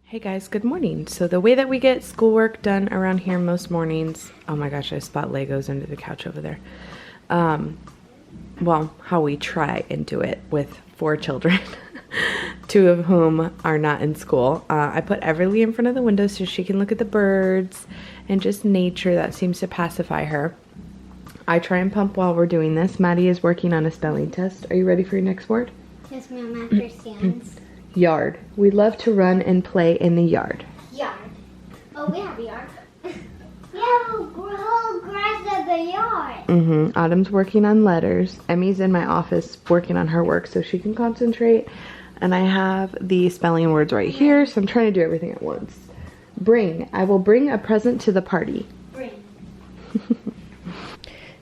Hey guys, good morning. So the way that we get schoolwork done around here most mornings, oh my gosh, I spot Legos under the couch over there. Well, how we try and do it with 4 children, 2 of whom are not in school. I put Everly in front of the window so she can look at the birds and just nature. That seems to pacify her. I try and pump while we're doing this. Maddie is working on a spelling test. Are you ready for your next word? Yes, ma'am, after stands. Yard. We love to run and play in the yard. Yard. Oh, we have a yard. Yeah, whole grass of the yard. Autumn's working on letters. Emmy's in my office working on her work so she can concentrate. And I have the spelling words right here, so I'm trying to do everything at once. Bring. I will bring a present to the party. Bring.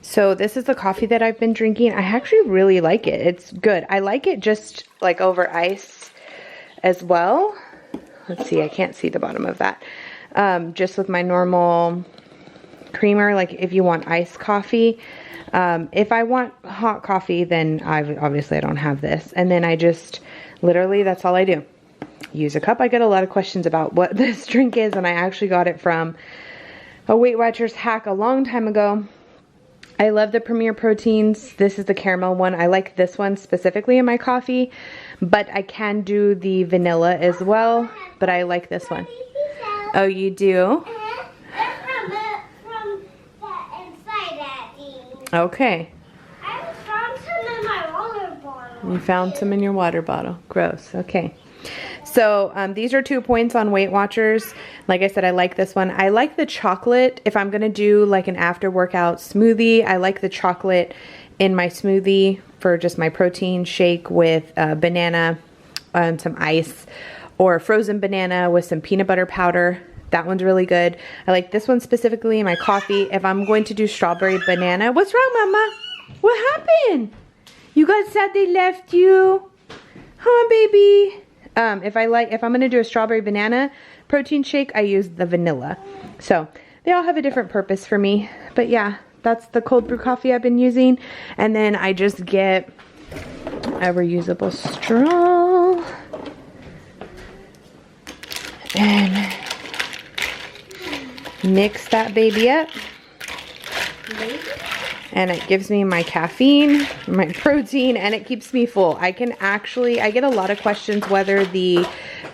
So this is the coffee that I've been drinking. I actually really like it. It's good. I like it just like over ice as well. Let's see, I can't see the bottom of that. Just with my normal creamer, like if you want iced coffee. If I want hot coffee, then obviously I don't have this. And then I just, literally, that's all I do. Use a cup. I get a lot of questions about what this drink is, and I actually got it from a Weight Watchers hack a long time ago. I love the Premier Proteins. This is the caramel one. I like this one specifically in my coffee, but I can do the vanilla as well, but I like this one. Oh, you do? From the inside, Daddy. Okay. I found some in my water bottle. You found some in your water bottle. Gross. Okay. So these are 2 points on Weight Watchers. Like I said, I like this one. I like the chocolate. If I'm going to do like an after workout smoothie, I like the chocolate in my smoothie for just my protein shake with banana, some ice, or frozen banana with some peanut butter powder. That one's really good. I like this one specifically in my coffee. If I'm going to do strawberry banana. What's wrong, Mama? What happened? You got sad they left you? Huh, baby? If I'm gonna do a strawberry banana protein shake, I use the vanilla. So they all have a different purpose for me. But yeah, that's the cold brew coffee I've been using. And then I just get a reusable straw. And mix that baby up. And it gives me my caffeine, my protein, and it keeps me full. I get a lot of questions whether the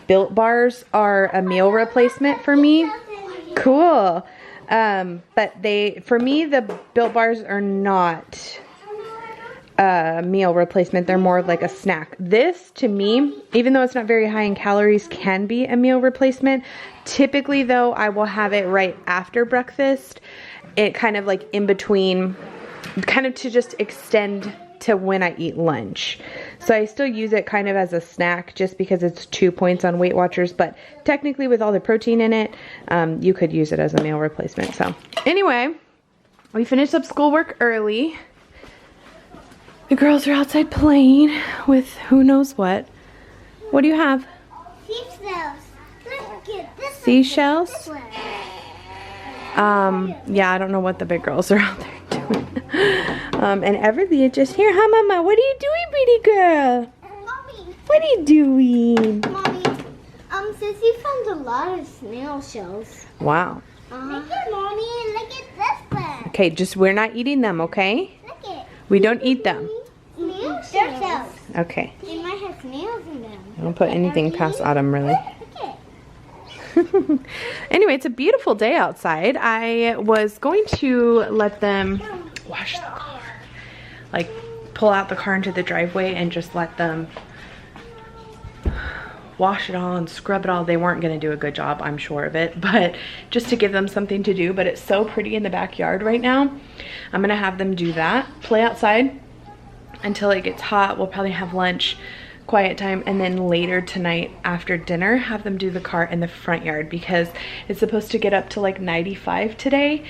Built Bars are a meal replacement for me. Cool. But for me, the Built Bars are not a meal replacement. They're more of like a snack. This, to me, even though it's not very high in calories, can be a meal replacement. Typically, though, I will have it right after breakfast. It kind of like in between, kind of to just extend to when I eat lunch. So I still use it kind of as a snack just because it's 2 points on Weight Watchers, but technically with all the protein in it, you could use it as a meal replacement. So anyway, we finished up schoolwork early. The girls are outside playing with who knows what. What do you have? Seashells. Look at this. Seashells? Yeah, I don't know what the big girls are out there doing. And Everly is just here. Hi, Mama. What are you doing, pretty girl? Mommy. What are you doing? Mommy. Sissy found a lot of snail shells. Wow. Look at Mommy. Look at this one. Okay, we're not eating them, okay? Look at. We don't eat them. Snail shells. Okay. They might have snails in them. I don't put anything past Autumn, really. Look at. Anyway, it's a beautiful day outside. I was going to let them wash the car. Like, pull out the car into the driveway and just let them wash it all and scrub it all. They weren't going to do a good job, I'm sure of it, but just to give them something to do. But it's so pretty in the backyard right now. I'm going to have them do that. Play outside until it gets hot. We'll probably have lunch, quiet time, and then later tonight after dinner have them do the car in the front yard because it's supposed to get up to like 95 today,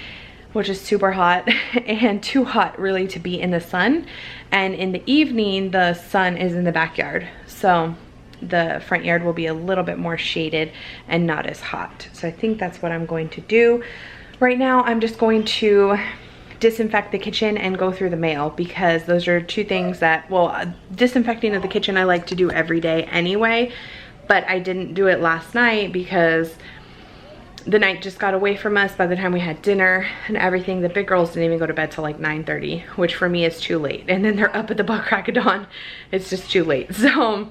which is super hot and too hot really to be in the sun. And in the evening the sun is in the backyard, so the front yard will be a little bit more shaded and not as hot. So I think that's what I'm going to do. Right now I'm just going to disinfect the kitchen and go through the mail because those are 2 things that, well, disinfecting of the kitchen I like to do every day anyway, But I didn't do it last night because the night just got away from us by the time we had dinner and everything. The big girls didn't even go to bed till like 9:30, which for me is too late. And then they're up at the butt crack of dawn. It's just too late. So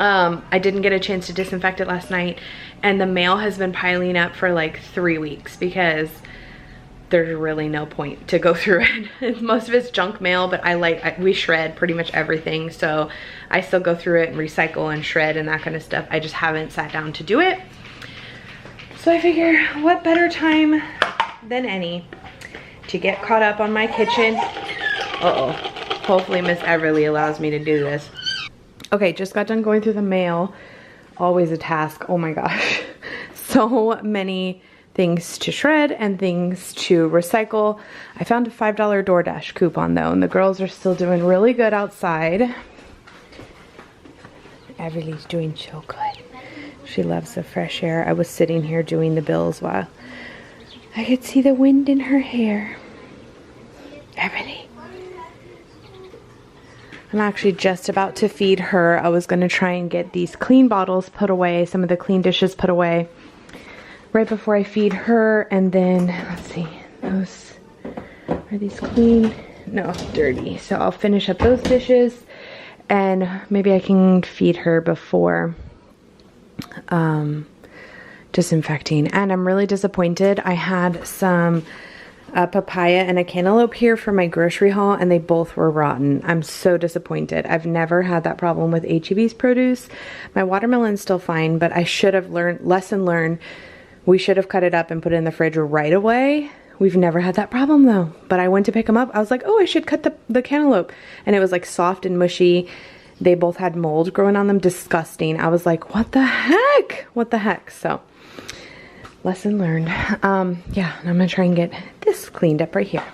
I didn't get a chance to disinfect it last night. And the mail has been piling up for like 3 weeks because there's really no point to go through it. Most of it's junk mail, but we shred pretty much everything. So I still go through it and recycle and shred and that kind of stuff. I just haven't sat down to do it. So I figure what better time than any to get caught up on my kitchen. Uh-oh. Hopefully Miss Everly allows me to do this. Okay, just got done going through the mail. Always a task. Oh my gosh. So many things to shred and things to recycle. I found a $5 DoorDash coupon though, and the girls are still doing really good outside. Everly's doing so good. She loves the fresh air. I was sitting here doing the bills while I could see the wind in her hair. Everly. I'm actually just about to feed her. I was going to try and get these clean bottles put away, some of the clean dishes put away right before I feed her. And then, let's see, those, are these clean? No, dirty. So I'll finish up those dishes and maybe I can feed her before disinfecting. And I'm really disappointed. I had some papaya and a cantaloupe here for my grocery haul and they both were rotten. I'm so disappointed. I've never had that problem with HEB's produce. My watermelon's still fine, but I should have lesson learned. We should have cut it up and put it in the fridge right away. We've never had that problem though. But I went to pick them up. I was like, oh, I should cut the cantaloupe. And it was like soft and mushy. They both had mold growing on them. Disgusting. I was like, what the heck? What the heck? So, lesson learned. Yeah, and I'm gonna try and get this cleaned up right here.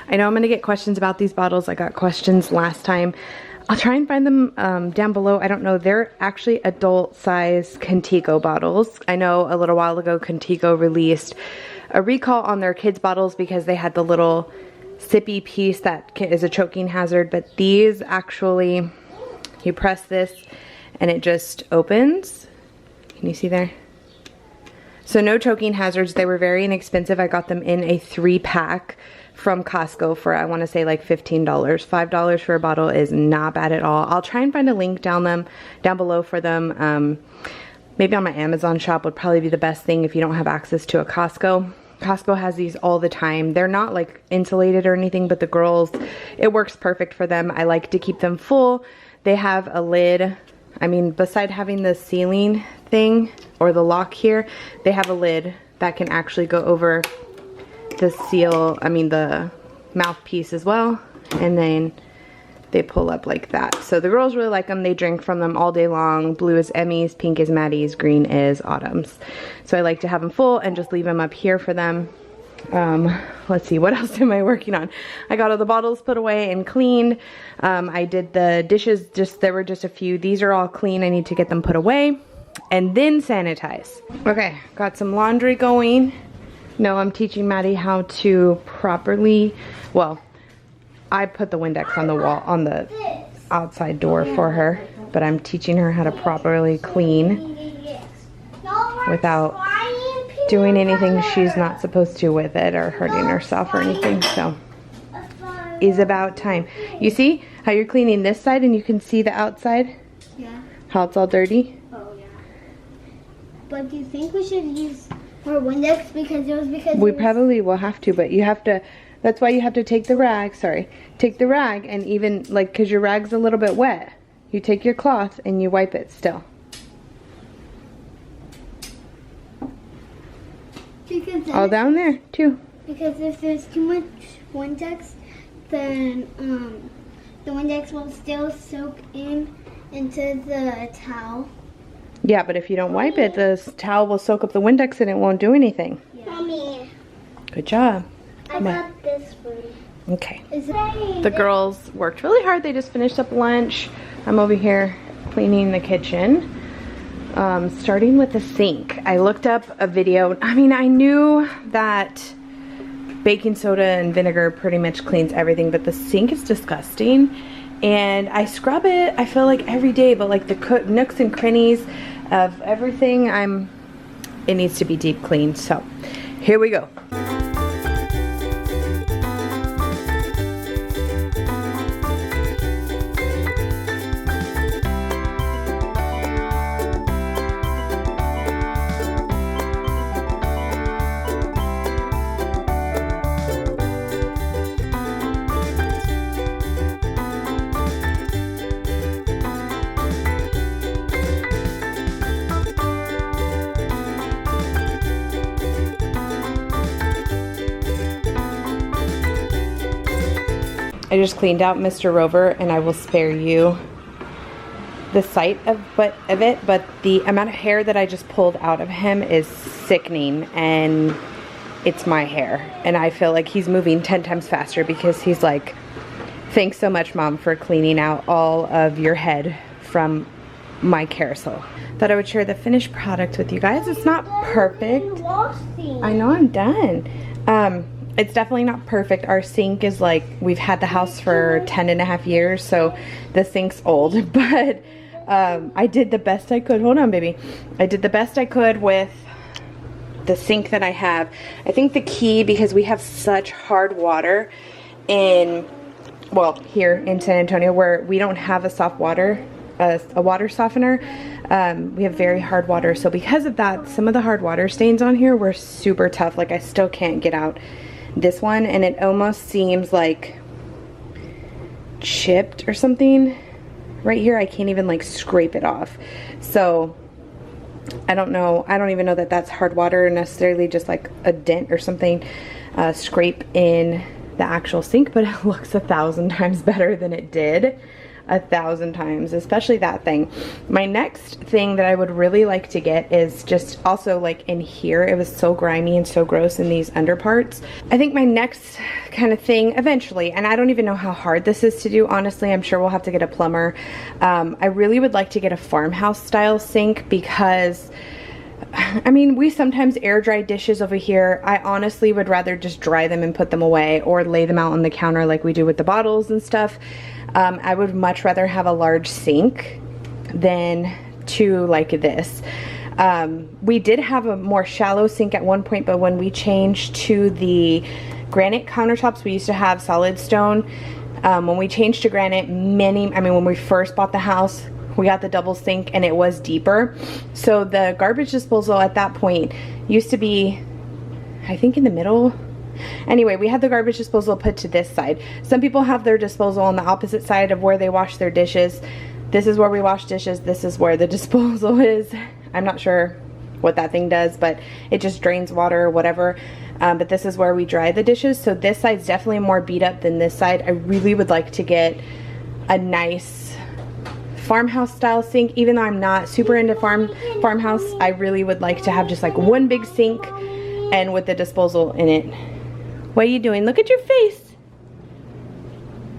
I know I'm gonna get questions about these bottles. I got questions last time. I'll try and find them down below. I don't know. They're actually adult size Contigo bottles. I know a little while ago Contigo released a recall on their kids bottles because they had the little sippy piece that is a choking hazard, but these actually, you press this and it just opens. Can you see there? So no choking hazards. They were very inexpensive. I got them in a 3-pack from Costco for, I want to say like $15. $5 for a bottle is not bad at all. I'll try and find a link down below for them. Maybe on my Amazon shop would probably be the best thing if you don't have access to a Costco. Costco has these all the time. They're not like insulated or anything, but the girls, it works perfect for them. I like to keep them full. They have a lid. I mean, beside having the sealing thing or the lock here, they have a lid that can actually go over the seal, I mean the mouthpiece as well, and then they pull up like that. So the girls really like them. They drink from them all day long. Blue is Emmy's, pink is Maddie's, green is Autumn's. So I like to have them full and just leave them up here for them. Let's see, what else am I working on? I got all the bottles put away and cleaned. I did the dishes, there were just a few. These are all clean. I need to get them put away and then sanitize. Okay, got some laundry going. No, I'm teaching Maddie how to properly, well, I put the Windex on the wall, on the outside door for her, but I'm teaching her how to properly clean without doing anything she's not supposed to with it or hurting herself or anything, so it's about time. You see how you're cleaning this side and you can see the outside? Yeah. How it's all dirty? Oh, yeah. But do you think we should use more Windex We probably will have to, but you have to, that's why you have to take the rag, take the rag and even, like, because your rag's a little bit wet, you take your cloth and you wipe it still. All down there, too. Because if there's too much Windex, then the Windex will still soak into the towel. Yeah, but if you don't wipe it, the towel will soak up the Windex and it won't do anything. Yeah. Mommy. Good job. I got this one. Okay. The girls worked really hard. They just finished up lunch. I'm over here cleaning the kitchen. Starting with the sink. I looked up a video. I mean, I knew that baking soda and vinegar pretty much cleans everything, but the sink is disgusting. And I scrub it, I feel like every day, but like the nooks and crannies of everything, it needs to be deep cleaned. So here we go. I just cleaned out Mr. Rover, and I will spare you the sight of it, but the amount of hair that I just pulled out of him is sickening, and it's my hair. And I feel like he's moving 10 times faster because he's like, thanks so much, Mom, for cleaning out all of your head from my carousel. Thought I would share the finished product with you guys. It's not perfect. I know, I'm done. It's definitely not perfect. Our sink is like, we've had the house for 10.5 years, so the sink's old, but I did the best I could. Hold on, baby. I did the best I could with the sink that I have. I think the key, because we have such hard water here in San Antonio, where we don't have a soft water, a water softener. We have very hard water, so because of that, some of the hard water stains on here were super tough. Like, I still can't get out this one, and it almost seems like chipped or something right here. I can't even like scrape it off, so I don't know. I don't even know that that's hard water, necessarily just like a dent or something scrape in the actual sink, but it looks 1,000 times better than it did. 1,000 times, especially that thing. My next thing that I would really like to get is just also like in here. It was so grimy and so gross in these underparts. I think my next kind of thing eventually, and I don't even know how hard this is to do, honestly. I'm sure we'll have to get a plumber. I really would like to get a farmhouse style sink, because I mean, we sometimes air dry dishes over here. I honestly would rather just dry them and put them away, or lay them out on the counter like we do with the bottles and stuff. I would much rather have a large sink than to like this. We did have a more shallow sink at one point, but when we changed to the granite countertops, we used to have solid stone. When we changed to granite, when we first bought the house, we got the double sink and it was deeper. So the garbage disposal at that point used to be, I think, in the middle. Anyway, we had the garbage disposal put to this side. Some people have their disposal on the opposite side of where they wash their dishes. This is where we wash dishes. This is where the disposal is. I'm not sure what that thing does, but it just drains water or whatever. But this is where we dry the dishes. So this side's definitely more beat up than this side. I really would like to get a nice farmhouse style sink. Even though I'm not super into farmhouse, I really would like to have just like one big sink and with the disposal in it. What are you doing? Look at your face.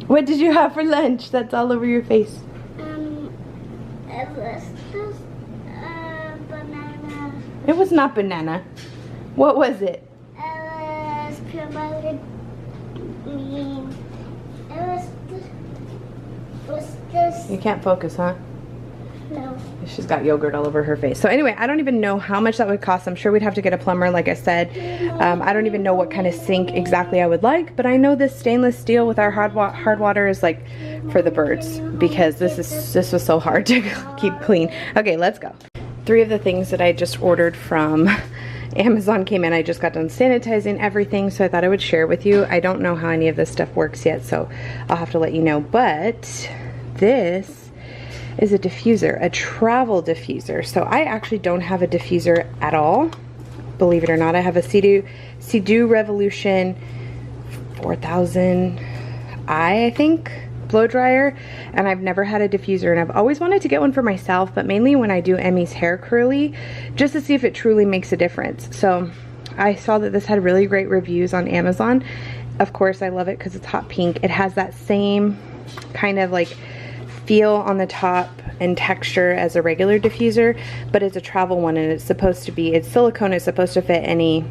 What did you have for lunch? That's all over your face. It was just banana. It was not banana. What was it? It was peanut butter. It was just. You can't focus, huh? No. You She's got yogurt all over her face. So anyway, I don't even know how much that would cost. I'm sure we'd have to get a plumber, like I said. I don't even know what kind of sink exactly I would like, but I know this stainless steel with our hard water is like for the birds, because this was so hard to keep clean. Okay, let's go. 3 of the things that I just ordered from Amazon came in. I just got done sanitizing everything, so I thought I would share with you. I don't know how any of this stuff works yet, so I'll have to let you know. But this is a diffuser, a travel diffuser. So I actually don't have a diffuser at all, believe it or not. I have a Sea-Doo Revolution 4000i, I think, blow dryer, and I've never had a diffuser, and I've always wanted to get one for myself, but mainly when I do Emmy's hair curly, just to see if it truly makes a difference. So I saw that this had really great reviews on Amazon. Of course, I love it because it's hot pink. It has that same kind of like feel on the top and texture as a regular diffuser, but it's a travel one, and it's supposed to be, it's silicone, it's supposed to fit any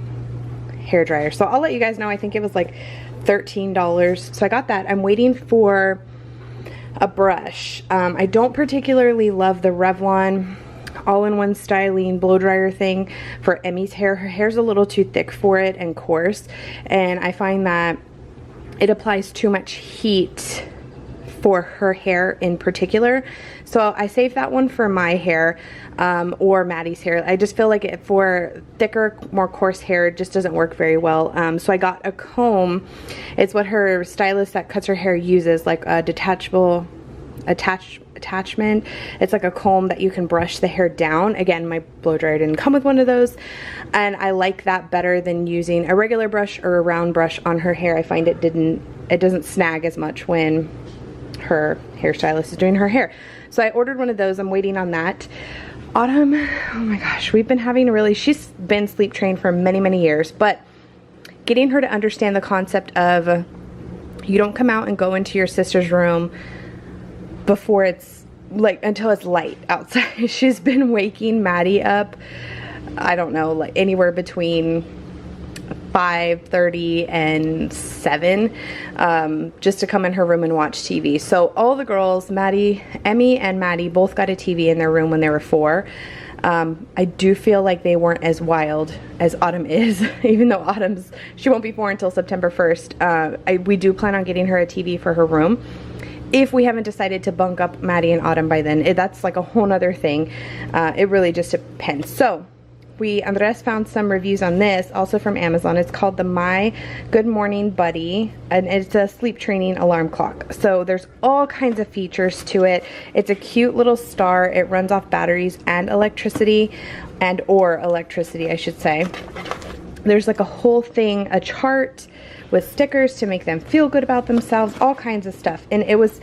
hair dryer. So I'll let you guys know. I think it was like $13. So I got that. I'm waiting for a brush. I don't particularly love the Revlon all-in-one styling blow dryer thing for Emmy's hair. Her hair's a little too thick for it and coarse, and I find that it applies too much heat for her hair in particular. So I saved that one for my hair, or Maddie's hair. I just feel like it for thicker, more coarse hair, it just doesn't work very well. So I got a comb. It's what her stylist that cuts her hair uses, like a detachable attachment. It's like a comb that you can brush the hair down. Again, my blow dryer didn't come with one of those, and I like that better than using a regular brush or a round brush on her hair. I find it doesn't snag as much when her hairstylist is doing her hair. So I ordered one of those. I'm waiting on that. Autumn, oh my gosh, we've been having she's been sleep trained for many, many years, but getting her to understand the concept of you don't come out and go into your sister's room before it's like, until it's light outside. She's been waking Maddie up, I don't know, like anywhere between 5:30 and 7, just to come in her room and watch TV. So all the girls, Emmy and Maddie, both got a TV in their room when they were 4. I do feel like they weren't as wild as Autumn is, even though she won't be 4 until September 1st. We do plan on getting her a TV for her room, if we haven't decided to bunk up Maddie and Autumn by then. That's like a whole nother thing. It really just depends. So Andres found some reviews on this, also from Amazon. It's called the My Good Morning Buddy, and it's a sleep training alarm clock. So there's all kinds of features to it. It's a cute little star. It runs off batteries and electricity, or electricity, I should say. There's like a whole thing, a chart with stickers to make them feel good about themselves, all kinds of stuff. And it was,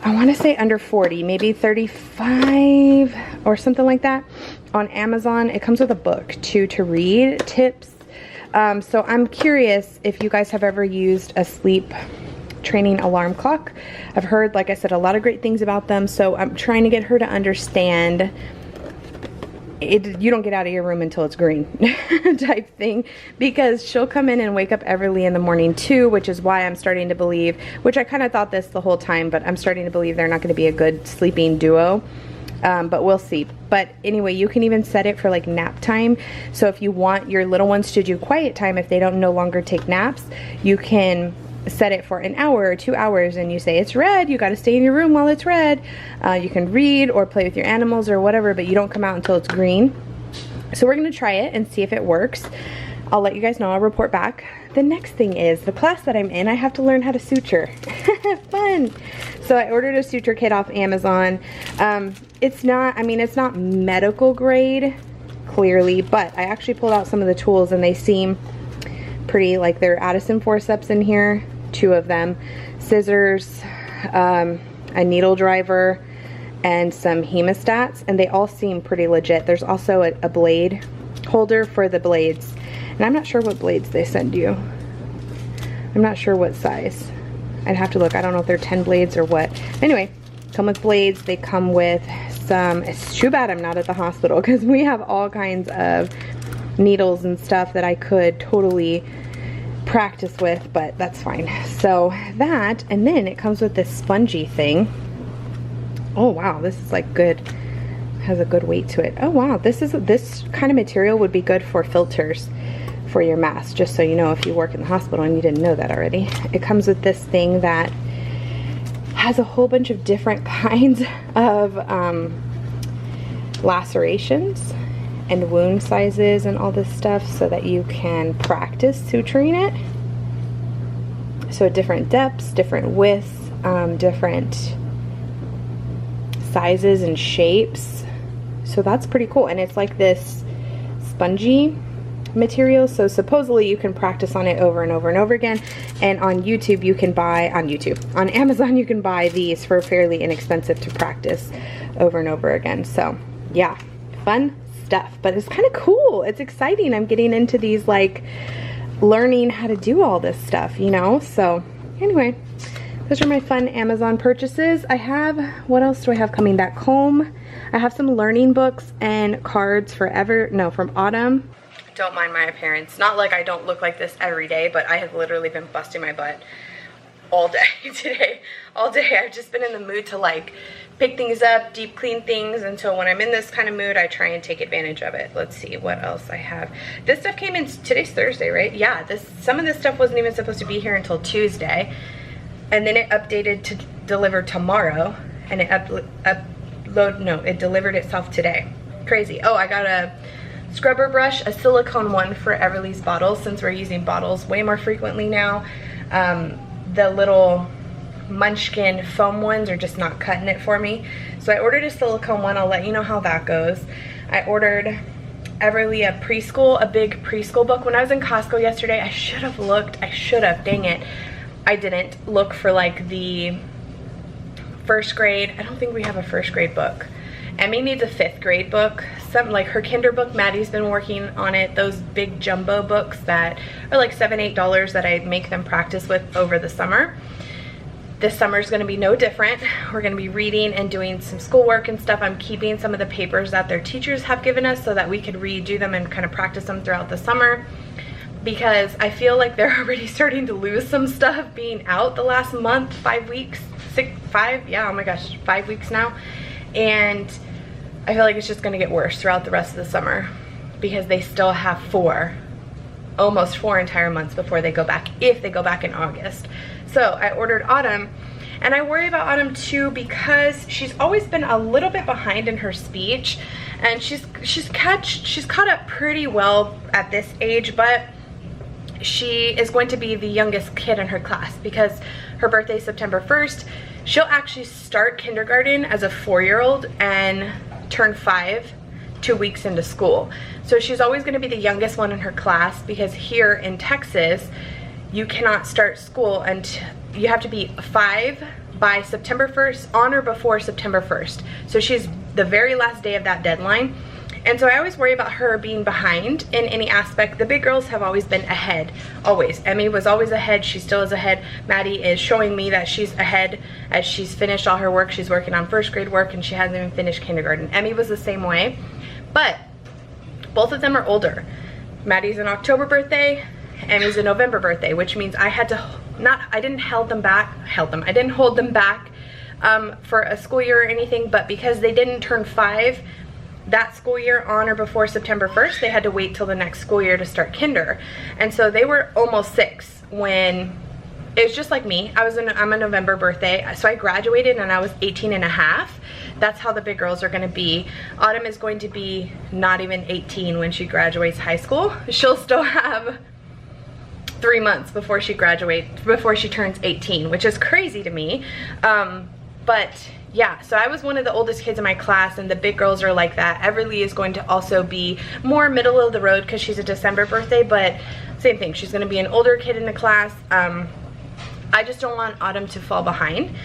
I want to say under 40, maybe 35 or something like that on Amazon. It comes with a book too to read, tips. So I'm curious if you guys have ever used a sleep training alarm clock. I've heard, like I said, a lot of great things about them. So I'm trying to get her to understand you don't get out of your room until it's green type thing, because she'll come in and wake up Everly in the morning too, which is why I'm starting to believe, which I kind of thought this the whole time, but I'm starting to believe they're not going to be a good sleeping duo. But we'll see. But anyway, you can even set it for like nap time. So if you want your little ones to do quiet time, if they don't no longer take naps, you can set it for an hour or 2 hours, and you say it's red, you got to stay in your room while it's red. You can read or play with your animals or whatever, but you don't come out until it's green. So we're going to try it and see if it works. I'll let you guys know. I'll report back. The next thing is the class that I'm in, I have to learn how to suture. Fun. So I ordered a suture kit off Amazon. It's not medical grade, clearly, but I actually pulled out some of the tools and they seem pretty, like they're Addison forceps in here, 2 of them, scissors, a needle driver, and some hemostats, and they all seem pretty legit. There's also a blade holder for the blades, and I'm not sure what blades they send you. I'm not sure what size. I'd have to look. I don't know if they're 10 blades or what. Anyway, come with blades. They come with some, it's too bad I'm not at the hospital, because we have all kinds of needles and stuff that I could totally practice with, but that's fine. So that, and then it comes with this spongy thing. Oh wow, this is like good has a good weight to it. Oh wow, this kind of material would be good for filters for your mask, just so you know if you work in the hospital and you didn't know that already. It comes with this thing that has a whole bunch of different kinds of lacerations and wound sizes and all this stuff so that you can practice suturing it. So different depths, different widths, different sizes and shapes. So that's pretty cool. And it's like this spongy material, so supposedly you can practice on it over and over and over again. And on YouTube you can buy, on Amazon you can buy these for fairly inexpensive to practice over and over again. So yeah, fun stuff, but it's kind of cool. It's exciting. I'm getting into these, like, learning how to do all this stuff, you know? So anyway, those are my fun Amazon purchases. I have, what else do I have coming? That comb. I have some learning books and cards from Autumn. Don't mind my appearance. Not like I don't look like this every day, but I have literally been busting my butt all day today. All day I've just been in the mood to, like, pick things up, deep clean things, and so when I'm in this kind of mood I try and take advantage of it. Let's see what else I have. This stuff came in, today's Thursday, right? Yeah, some of this stuff wasn't even supposed to be here until Tuesday, and then it updated to deliver tomorrow, and it it delivered itself today. Crazy. Oh, I got a scrubber brush, a silicone one for Everly's bottles, since we're using bottles way more frequently now. The little Munchkin foam ones are just not cutting it for me, so I ordered a silicone one. I'll let you know how that goes. I ordered Everly a big preschool book. When I was in Costco yesterday, I should have looked. Dang it, I didn't look for, like, the first grade. I don't think we have a first grade book. Emmy needs a 5th grade book. Something like her kinder book, Maddie's been working on it. Those big jumbo books that are like $7, $8 that I make them practice with over the summer. This summer is going to be no different. We're going to be reading and doing some schoolwork and stuff. I'm keeping some of the papers that their teachers have given us so that we could redo them and kind of practice them throughout the summer, because I feel like they're already starting to lose some stuff being out the last month, 5 weeks, 5, yeah, oh my gosh, 5 weeks now. And I feel like it's just going to get worse throughout the rest of the summer, because they still have almost 4 entire months before they go back, if they go back in August. So I ordered Autumn, and I worry about Autumn too, because she's always been a little bit behind in her speech, and she's caught up pretty well at this age, but she is going to be the youngest kid in her class because her birthday is September 1st. She'll actually start kindergarten as a 4-year-old and turn 5 2 weeks into school. So she's always going to be the youngest one in her class, because here in Texas you cannot start school until you have to be 5 by September 1st, on or before September 1st. So she's the very last day of that deadline. And so I always worry about her being behind in any aspect. The big girls have always been ahead, always. Emmy was always ahead, she still is ahead. Maddie is showing me that she's ahead as she's finished all her work. She's working on first grade work and she hasn't even finished kindergarten. Emmy was the same way, but both of them are older. Maddie's an October birthday, Emmy's a November birthday, which means I had to, I didn't hold them back for a school year or anything, but because they didn't turn 5 that school year on or before September 1st, they had to wait till the next school year to start kinder. And so they were almost 6 when, it was just like me. I'm a November birthday, so I graduated and I was 18 and a half. That's how the big girls are going to be. Autumn is going to be not even 18 when she graduates high school. She'll still have 3 months before she turns 18, which is crazy to me. But yeah, so I was one of the oldest kids in my class, and the big girls are like that. Everly is going to also be more middle of the road because she's a December birthday, but same thing. She's going to be an older kid in the class. I just don't want Autumn to fall behind.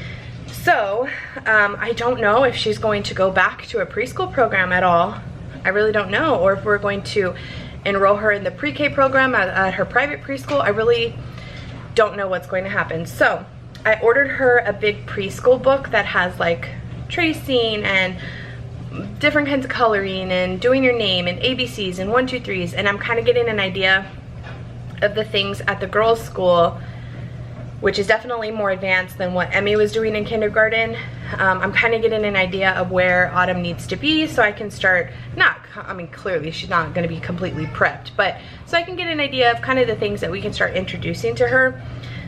So I don't know if she's going to go back to a preschool program at all. I really don't know. Or if we're going to enroll her in the pre-K program at her private preschool. I really don't know what's going to happen. So I ordered her a big preschool book that has like tracing and different kinds of coloring and doing your name and ABCs and 1, 2, 3s, and I'm kind of getting an idea of the things at the girls' school which is definitely more advanced than what Emmy was doing in kindergarten. I'm kind of getting an idea of where Autumn needs to be so I can start, I mean, clearly she's not going to be completely prepped, but so I can get an idea of kind of the things that we can start introducing to her.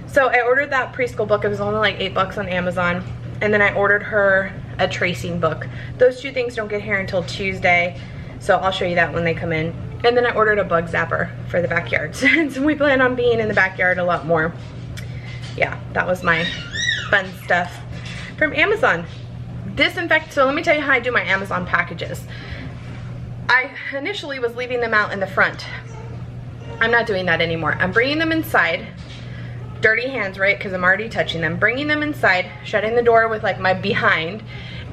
So I ordered that preschool book. It was only like $8 on Amazon. And then I ordered her a tracing book. Those two things don't get here until Tuesday, so I'll show you that when they come in. And then I ordered a bug zapper for the backyard, since we plan on being in the backyard a lot more. Yeah, that was my fun stuff from Amazon. So let me tell you how I do my Amazon packages. I initially was leaving them out in the front. I'm not doing that anymore. I'm bringing them inside. Dirty hands, right? Because I'm already touching them. Bringing them inside, shutting the door with like my behind,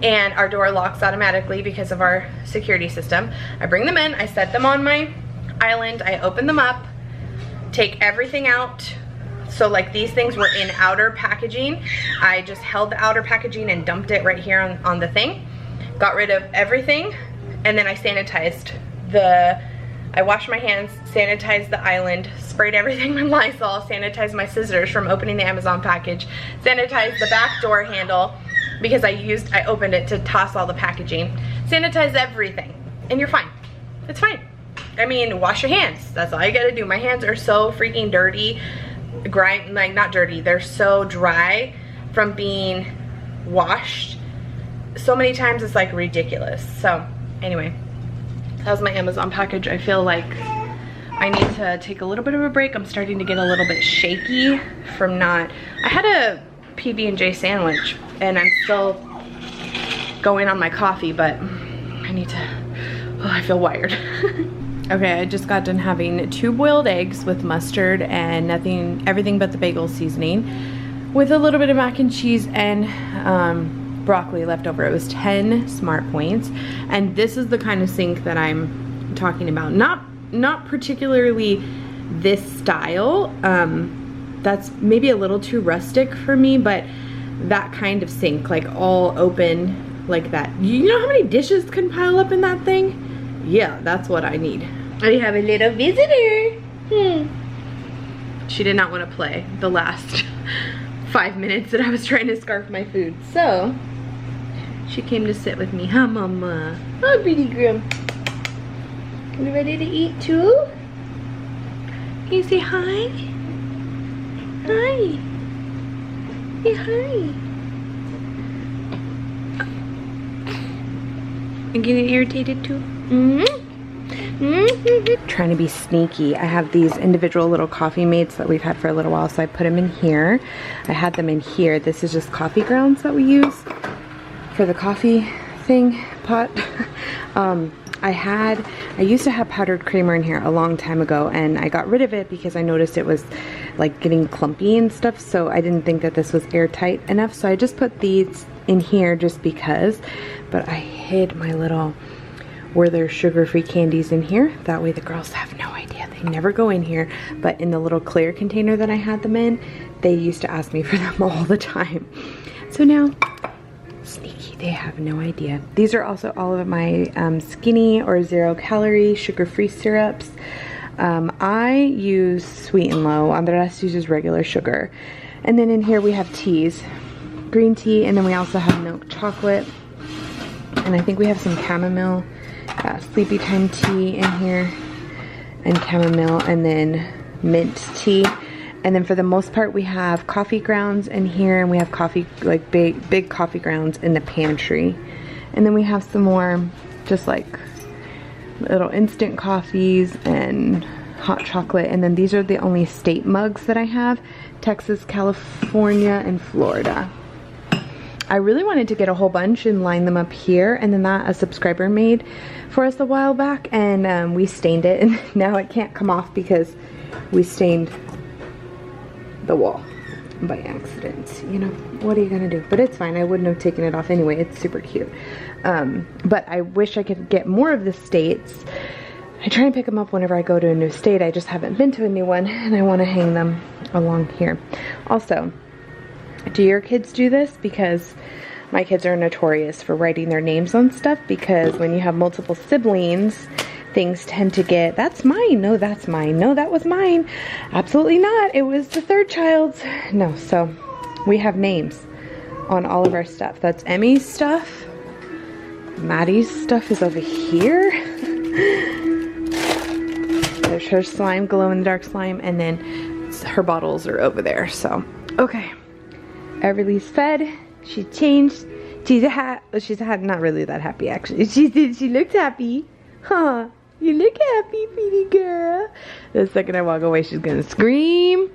and our door locks automatically because of our security system. I bring them in, I set them on my island, I open them up, take everything out. So like these things were in outer packaging. I just held the outer packaging and dumped it right here on the thing. Got rid of everything, and then I sanitized I washed my hands, sanitized the island, sprayed everything with Lysol, sanitized my scissors from opening the Amazon package, sanitized the back door handle because I opened it to toss all the packaging, sanitized everything, and you're fine. It's fine. I mean, wash your hands. That's all you gotta do. My hands are so freaking dirty. Like not dirty, they're so dry from being washed so many times, it's like ridiculous. So anyway, that was my Amazon package. I feel like I need to take a little bit of a break. I'm starting to get a little bit shaky from I had a PB&J sandwich and I'm still going on my coffee, but I need to, I feel wired. Okay, I just got done having 2 boiled eggs with mustard and everything but the bagel seasoning, with a little bit of mac and cheese and broccoli left over. It was 10 Smart Points, and this is the kind of sink that I'm talking about. Not particularly this style. That's maybe a little too rustic for me, but that kind of sink, like all open like that. You know how many dishes can pile up in that thing? Yeah, that's what I need. I have a little visitor. She did not want to play the last 5 minutes that I was trying to scarf my food. So, she came to sit with me. Huh, Mama? Oh, pretty girl. You ready to eat too? Can you say hi? Hi. Say hi. I'm getting irritated too. Trying to be sneaky. I have these individual little coffee mates that we've had for a little while, so I put them in here. I had them in here. This is just coffee grounds that we use for the coffee pot. I used to have powdered creamer in here a long time ago, and I got rid of it because I noticed it was like getting clumpy and stuff, so I didn't think that this was airtight enough, so I just put these in here just because. But I hid my little Werther sugar-free candies in here. That way the girls have no idea. They never go in here, but in the little clear container that I had them in, they used to ask me for them all the time. So now, sneaky, they have no idea. These are also all of my skinny or 0-calorie sugar-free syrups. I use Sweet and Low. Andres uses regular sugar. And then in here we have teas. Green tea, and then we also have milk chocolate. And I think we have some chamomile sleepy time tea in here, and chamomile, and then mint tea. And then for the most part we have coffee grounds in here, and we have coffee, like big coffee grounds in the pantry. And then we have some more just like little instant coffees and hot chocolate. And then these are the only state mugs that I have: Texas, California, and Florida. I really wanted to get a whole bunch and line them up here, and then that a subscriber made for us a while back, and we stained it, and now it can't come off because we stained the wall by accident. You know, what are you gonna do? But it's fine. I wouldn't have taken it off anyway. It's super cute. But I wish I could get more of the states. I try and pick them up whenever I go to a new state. I just haven't been to a new one, and I want to hang them along here. Also, do your kids do this? Because my kids are notorious for writing their names on stuff, because when you have multiple siblings, things tend to get, that's mine, no, that's mine, no, that was mine, absolutely not, it was the third child's. No, so we have names on all of our stuff. That's Emmy's stuff. Maddie's stuff is over here. There's her slime, glow-in-the-dark slime, and then her bottles are over there. So, okay. Everly's fed. She changed. She's not really that happy actually. She looked happy. Huh. You look happy, pretty girl. The second I walk away, she's gonna scream.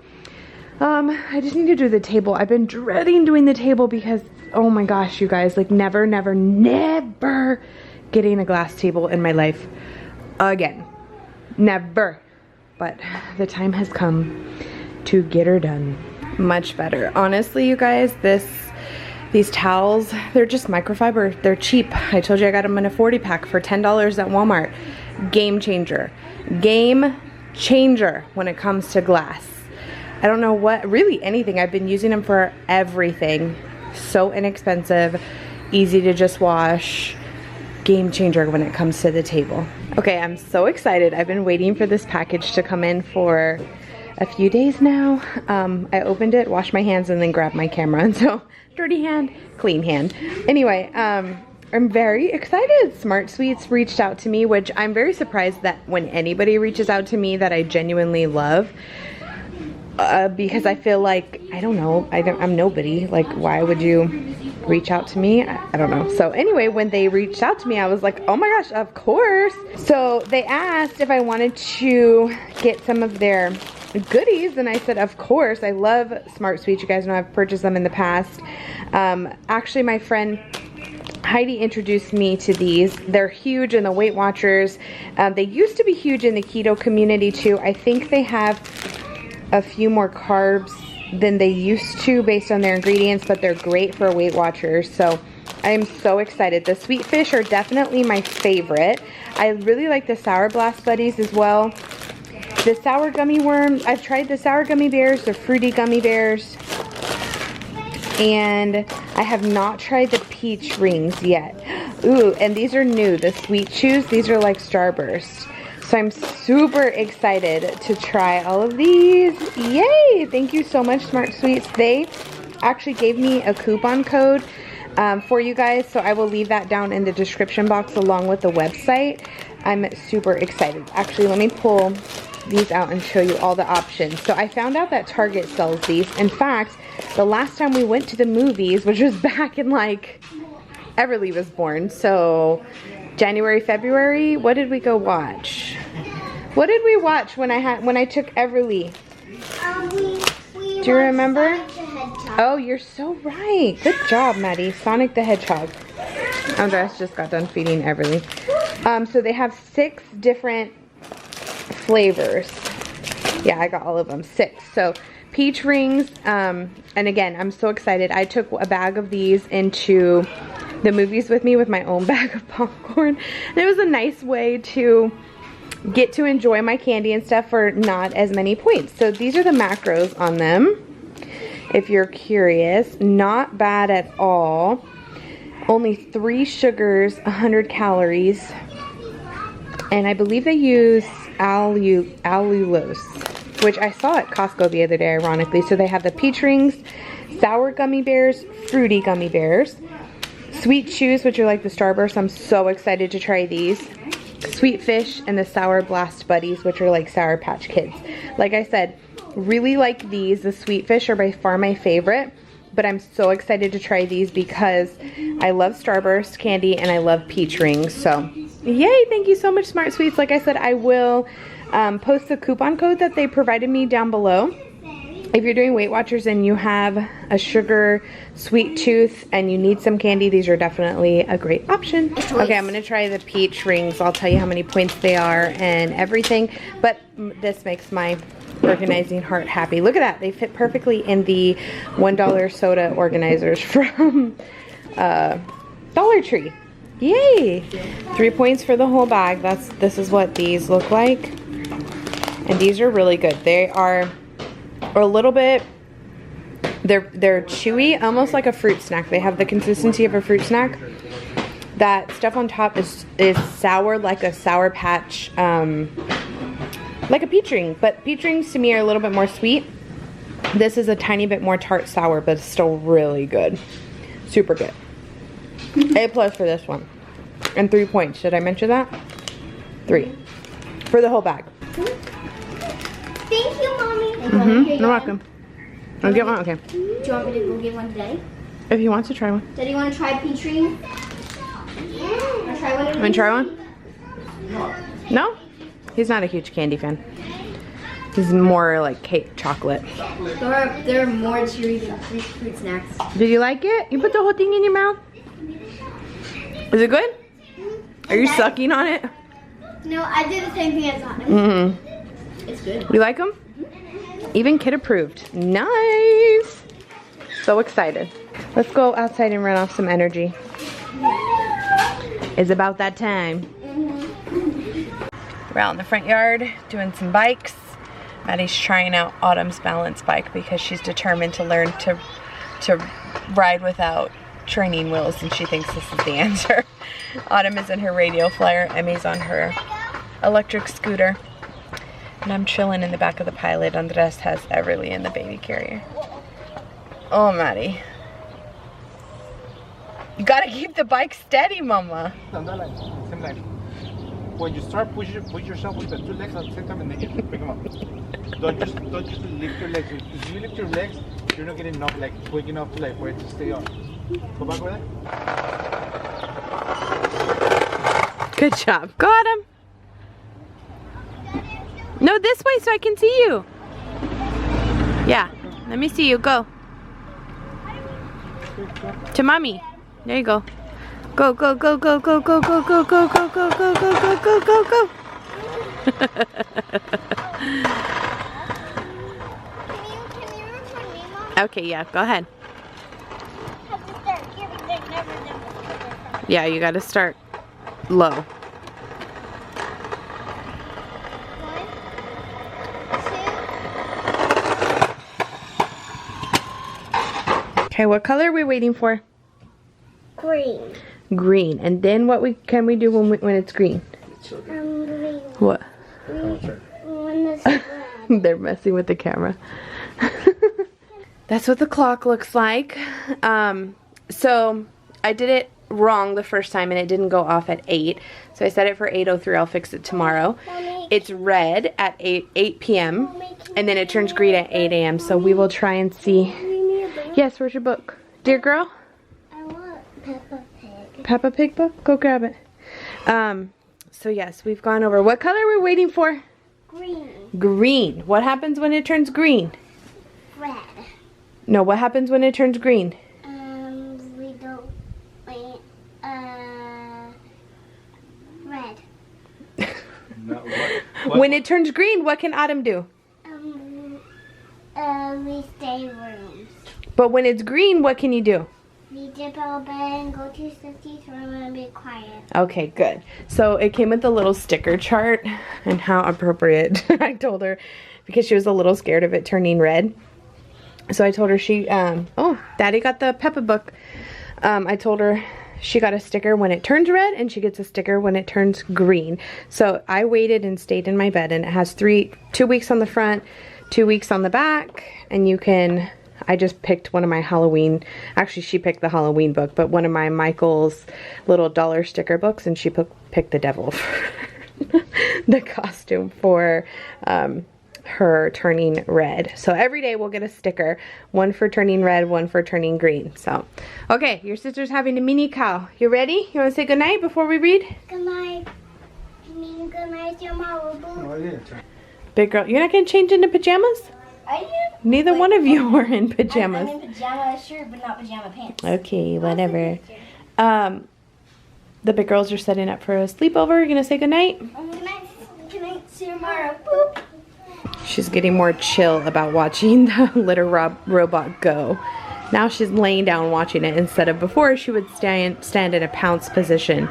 I just need to do the table. I've been dreading doing the table because, oh my gosh, you guys, like never getting a glass table in my life again. Never. But the time has come to get her done. Much better. Honestly, you guys, these towels, they're just microfiber. They're cheap. I told you I got them in a 40 pack for $10 at Walmart. Game changer. Game changer when it comes to glass. I don't know what, really anything. I've been using them for everything. So inexpensive, easy to just wash. Game changer when it comes to the table. Okay, I'm so excited. I've been waiting for this package to come in for a few days now. I opened it, washed my hands, and then grabbed my camera. And so, dirty hand, clean hand. Anyway, I'm very excited. Smart Sweets reached out to me, which I'm very surprised that when anybody reaches out to me that I genuinely love. Because I feel like, I don't know, I'm nobody. Like, why would you reach out to me? I don't know. So anyway, when they reached out to me, I was like, oh my gosh, of course. So they asked if I wanted to get some of their goodies, and I said, of course. I love Smart Sweets. You guys know I've purchased them in the past. Actually, my friend Heidi introduced me to these. They're huge in the Weight Watchers. They used to be huge in the keto community too. I think they have a few more carbs than they used to based on their ingredients, but they're great for Weight Watchers. So I am so excited. The sweet fish are definitely my favorite. I really like the Sour Blast Buddies as well. The sour gummy worms, I've tried the sour gummy bears, the fruity gummy bears, and I have not tried the peach rings yet. Ooh, and these are new, the sweet chews. These are like Starburst. So I'm super excited to try all of these. Yay! Thank you so much, Smart Sweets. They actually gave me a coupon code for you guys, so I will leave that down in the description box along with the website. I'm super excited. Actually, let me pull these out and show you all the options. So I found out that Target sells these. In fact, the last time we went to the movies, which was back in like Everly was born, so January, February, what did we go watch? What did we watch when I took Everly? Do you remember? Oh, you're so right. Good job, Maddie. Sonic the Hedgehog. Andres just got done feeding Everly. So they have 6 different flavors. Yeah, I got all of them. 6. So peach rings. And again, I'm so excited. I took a bag of these into the movies with me with my own bag of popcorn. And it was a nice way to get to enjoy my candy and stuff for not as many points. So these are the macros on them. If you're curious, not bad at all. Only 3 sugars, 100 calories. And I believe they use allulose, which I saw at Costco the other day, ironically. So they have the peach rings, sour gummy bears, fruity gummy bears, sweet chews, which are like the Starburst. I'm so excited to try these. Sweet fish and the Sour Blast Buddies, which are like Sour Patch Kids. Like I said, really like these. The sweet fish are by far my favorite, but I'm so excited to try these because I love Starburst candy and I love peach rings. So yay, thank you so much, Smart Sweets. Like I said, I will post the coupon code that they provided me down below. If you're doing Weight Watchers and you have a sugar sweet tooth and you need some candy, these are definitely a great option. Okay, I'm gonna try the peach rings. I'll tell you how many points they are and everything, but this makes my organizing heart happy. Look at that, they fit perfectly in the $1 soda organizers from Dollar Tree. Yay! 3 points for the whole bag. This is what these look like. And these are really good. They are a little bit, they're chewy, almost like a fruit snack. They have the consistency of a fruit snack, That stuff on top is sour, like a Sour Patch, like a peach ring. But peach rings to me are a little bit more sweet. This is a tiny bit more tart sour, but it's still really good. Super good. A+ for this one. And 3 points. Did I mention that? 3. For the whole bag. Thank you, Mommy. You're welcome. I'll get one? Okay. Do you want me to go get one today? If he wants to try one. Daddy, want to try peach ring? Want to try one? Want to try one? No? He's not a huge candy fan. He's more like cake chocolate. There are more cheery than fruit snacks. Did you like it? You put the whole thing in your mouth? Is it good? Are you sucking on it? No, I did the same thing as Autumn. It's good. You like them? Even kid approved. Nice. So excited. Let's go outside and run off some energy. It's about that time. We're out in the front yard doing some bikes. Maddie's trying out Autumn's balance bike because she's determined to learn to ride without training wheels, and she thinks this is the answer. Autumn is in her radio flyer. Emmy's on her electric scooter. And I'm chilling in the back of the Pilot. Andres has Everly in the baby carrier. Oh, Maddie. You gotta keep the bike steady, Mama. When you start push yourself with the 2 legs at the same time and then you pick them up. Don't just lift your legs. If you lift your legs, you're not getting enough, like quick enough to for it to stay on. Go back with it. Good job. Go at him. No, this way so I can see you. Yeah, let me see you. Go. To Mommy. There you go. Go, go, go, go, go, go, go, go, go, go, go, go, go, go, go, go, go. Okay, yeah, go ahead. Yeah, you gotta start low. Okay, what color are we waiting for? Green. Green. And then what can we do when it's green? Green. What? When it's red. They're messing with the camera. That's what the clock looks like. So I did it wrong the first time and it didn't go off at 8. So I set it for 8:03. I'll fix it tomorrow. It's red at 8 p.m. and then it turns green at 8 a.m. So we will try and see. Yes, where's your book? Dear girl? I want Peppa Pig. Peppa Pig book? Go grab it. So yes, we've gone over. What color are we waiting for? Green. Green. What happens when it turns green? Red. No, what happens when it turns green? We don't wait. Red. No, what? When it turns green, what can Autumn do? We stay rooms. But when it's green, what can you do? We dip our bed and go to Sissy's room and be quiet. Okay, good. So it came with a little sticker chart, and how appropriate. I told her because she was a little scared of it turning red. So I told her oh, Daddy got the Peppa book. I told her she got a sticker when it turns red and she gets a sticker when it turns green. So I waited and stayed in my bed, and it has 2 weeks on the front, 2 weeks on the back, and you can, I just picked one of my Halloween, actually she picked the Halloween book, but one of my Michael's little dollar sticker books, and she picked the devil for the costume for her turning red. So every day we'll get a sticker, one for turning red, one for turning green. So, okay, your sister's having a mini cow. You ready? You want to say goodnight before we read? Good night. Good night, your mom. Oh, yeah. Big girl, you're not going to change into pajamas? I am. Neither one of you are in pajamas. I'm in pajama shirt, but not pajama pants. Okay, whatever. The big girls are setting up for a sleepover. You're going to say goodnight? Good night, see you tomorrow. Boop. She's getting more chill about watching the litter robot go. Now she's laying down watching it instead of before she would stand in a pounce position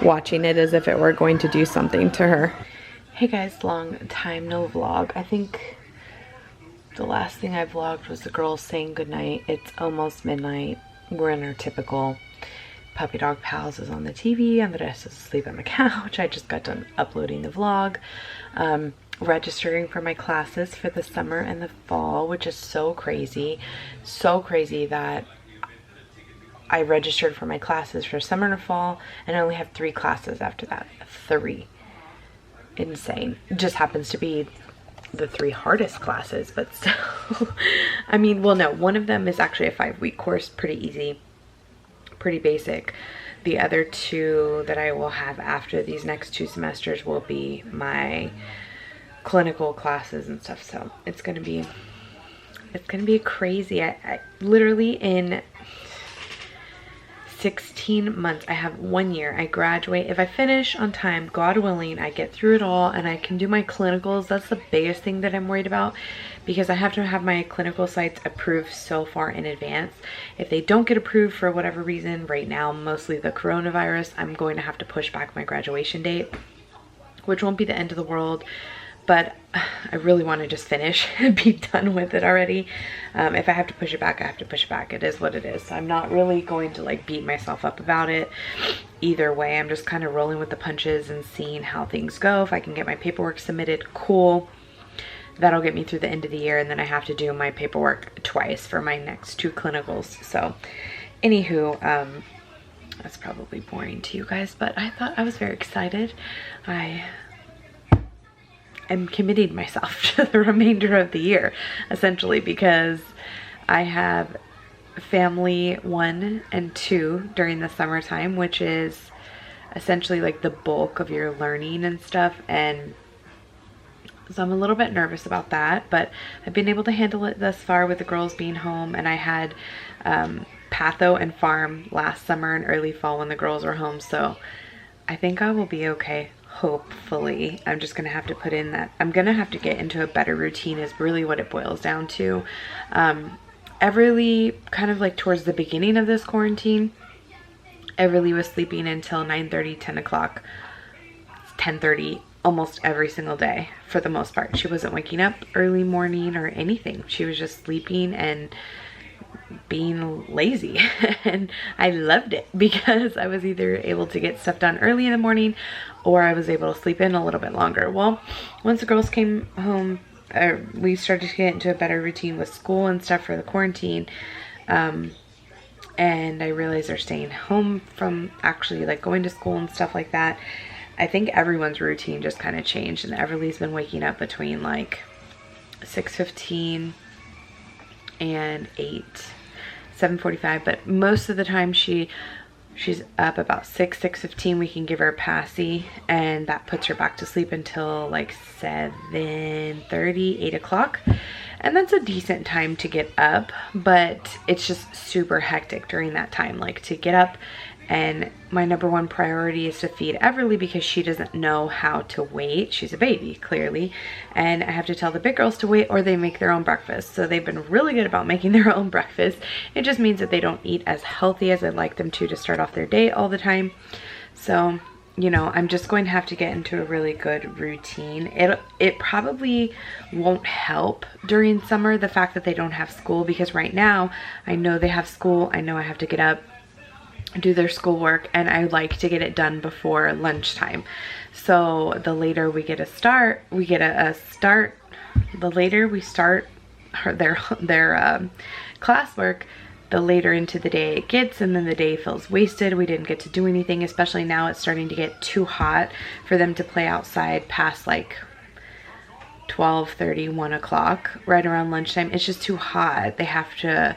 watching it as if it were going to do something to her. Hey guys, long time no vlog. I think the last thing I vlogged was the girls saying goodnight. It's almost midnight. We're in our typical Puppy Dog Pals is on the TV, Andres is asleep on the couch. I just got done uploading the vlog. Registering for my classes for the summer and the fall, which is so crazy that I registered for my classes for summer and fall, and I only have 3 classes after that. 3. Insane. It just happens to be the 3 hardest classes, but still. I mean, well, no, one of them is actually a 5-week course, pretty easy, pretty basic. The other 2 that I will have after these next 2 semesters will be my clinical classes and stuff. So it's gonna be crazy. I literally in 16 months, I have 1 year. I graduate. If I finish on time, God willing, I get through it all and I can do my clinicals. That's the biggest thing that I'm worried about, because I have to have my clinical sites approved so far in advance. If they don't get approved for whatever reason, right now, mostly the coronavirus, I'm going to have to push back my graduation date, which won't be the end of the world. But I really want to just finish and be done with it already. If I have to push it back, I have to push it back. It is what it is. I'm not really going to like beat myself up about it either way. I'm just kind of rolling with the punches and seeing how things go. If I can get my paperwork submitted, cool. That'll get me through the end of the year, and then I have to do my paperwork twice for my next 2 clinicals. So anywho, that's probably boring to you guys, but I thought I was very excited. I'm committing myself to the remainder of the year, essentially, because I have family 1 and 2 during the summertime, which is essentially like the bulk of your learning and stuff. And so I'm a little bit nervous about that, but I've been able to handle it thus far with the girls being home. And I had patho and farm last summer and early fall when the girls were home. So I think I will be okay. Hopefully. I'm just gonna have to put in that I'm gonna have to get into a better routine is really what it boils down to. Everly, kind of like towards the beginning of this quarantine, Everly was sleeping until 9:30, 10 o'clock, 10:30 almost every single day for the most part. She wasn't waking up early morning or anything. She was just sleeping and being lazy. And I loved it because I was either able to get stuff done early in the morning or I was able to sleep in a little bit longer. Well, once the girls came home, we started to get into a better routine with school and stuff for the quarantine. And I realized they're staying home from actually like going to school and stuff like that. I think everyone's routine just kind of changed, and Everly's been waking up between like 6:15 and 7:45, but most of the time she's up about 6:15. We can give her a passy, and that puts her back to sleep until like 7:30, 8 o'clock. And that's a decent time to get up, but it's just super hectic during that time, like to get up. And my number 1 priority is to feed Everly because she doesn't know how to wait. She's a baby, clearly. And I have to tell the big girls to wait or they make their own breakfast. So they've been really good about making their own breakfast. It just means that they don't eat as healthy as I'd like them to start off their day all the time. So, you know, I'm just going to have to get into a really good routine. It probably won't help during summer, the fact that they don't have school, because right now I know they have school. I know I have to get up, do their schoolwork, and I like to get it done before lunchtime. So the later we get the later we start their classwork, the later into the day it gets, and then the day feels wasted. We didn't get to do anything, especially now it's starting to get too hot for them to play outside past like 12:30, 1 o'clock, right around lunchtime. It's just too hot. They have to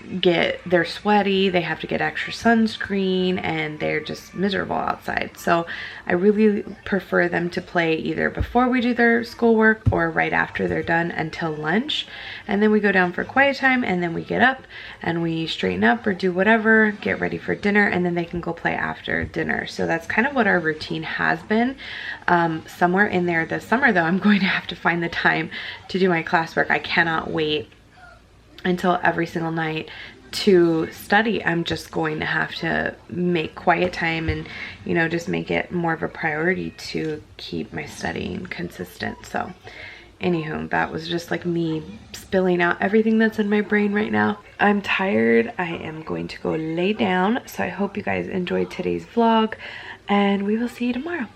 they're sweaty, they have to get extra sunscreen, and they're just miserable outside. So I really prefer them to play either before we do their schoolwork or right after they're done until lunch. And then we go down for quiet time, and then we get up and we straighten up or do whatever, get ready for dinner, and then they can go play after dinner. So that's kind of what our routine has been. Somewhere in there this summer though, I'm going to have to find the time to do my classwork. I cannot wait until every single night to study. I'm just going to have to make quiet time and, you know, just make it more of a priority to keep my studying consistent. So Anywho, that was just like me spilling out everything that's in my brain right now. I'm tired. I am going to go lay down. So I hope you guys enjoyed today's vlog, and we will see you tomorrow.